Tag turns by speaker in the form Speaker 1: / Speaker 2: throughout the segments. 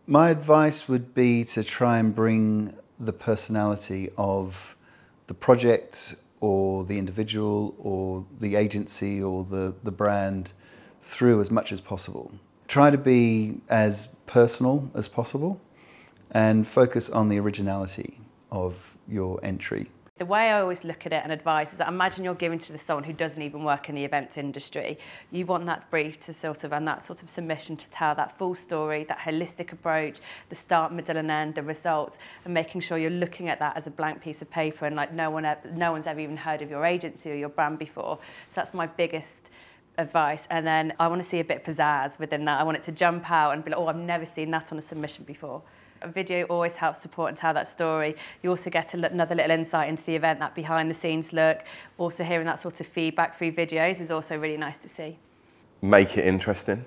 Speaker 1: My advice would be to try and bring the personality of the project or the individual or the agency or the brand through as much as possible. Try to be as personal as possible and focus on the originality of your entry.
Speaker 2: The way I always look at it and advise is that imagine you're giving to someone who doesn't even work in the events industry. You want that brief to and that sort of submission to tell that full story, that holistic approach, the start, middle and end, the results, and making sure you're looking at that as a blank piece of paper and like no one's ever even heard of your agency or your brand before. So that's my biggest advice. And then I want to see a bit of pizzazz within that. I want it to jump out and be like, oh, I've never seen that on a submission before. A video always helps support and tell that story. You also get another little insight into the event, that behind the scenes look. Also hearing that sort of feedback through videos is also really nice to see.
Speaker 3: Make it interesting,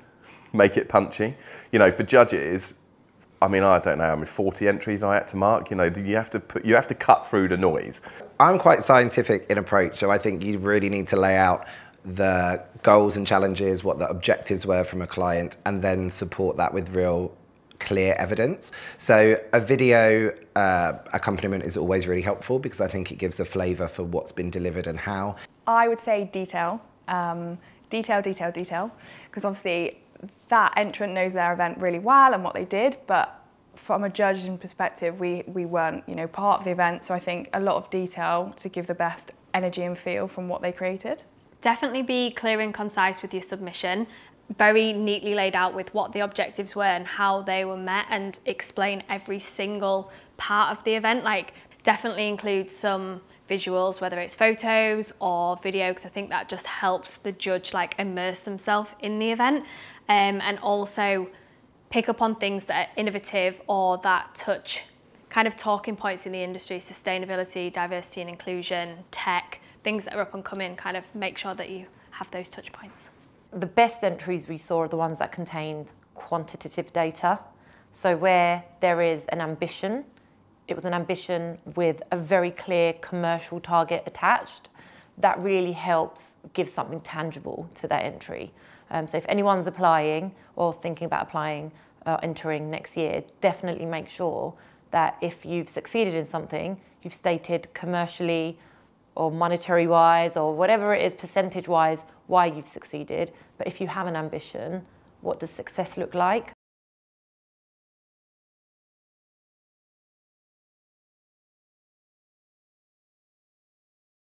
Speaker 3: make it punchy. You know, for judges, I mean, I don't know how many 40 entries I had to mark. You know, you have to cut through the noise.
Speaker 4: I'm quite scientific in approach, so I think you really need to lay out the goals and challenges, what the objectives were from a client, and then support that with real clear evidence. So a video accompaniment is always really helpful because I think it gives a flavour for what's been delivered and how.
Speaker 5: I would say detail, detail, because obviously that entrant knows their event really well and what they did, but from a judging perspective, we weren't, you know, part of the event. So I think a lot of detail to give the best energy and feel from what they created.
Speaker 6: Definitely be clear and concise with your submission. Very neatly laid out with what the objectives were and how they were met, and explain every single part of the event. Like, definitely include some visuals, whether it's photos or video, because I think that just helps the judge like immerse themselves in the event, and also pick up on things that are innovative or that touch kind of talking points in the industry: sustainability, diversity and inclusion, tech, things that are up and coming. Kind of make sure that you have those touch points.
Speaker 7: The best entries we saw are the ones that contained quantitative data. So where there is an ambition, it was an ambition with a very clear commercial target attached. That really helps give something tangible to that entry. So if anyone's applying or thinking about applying, entering next year, definitely make sure that if you've succeeded in something, you've stated commercially or monetary-wise or whatever it is, percentage-wise, why you've succeeded. But if you have an ambition, what does success look like?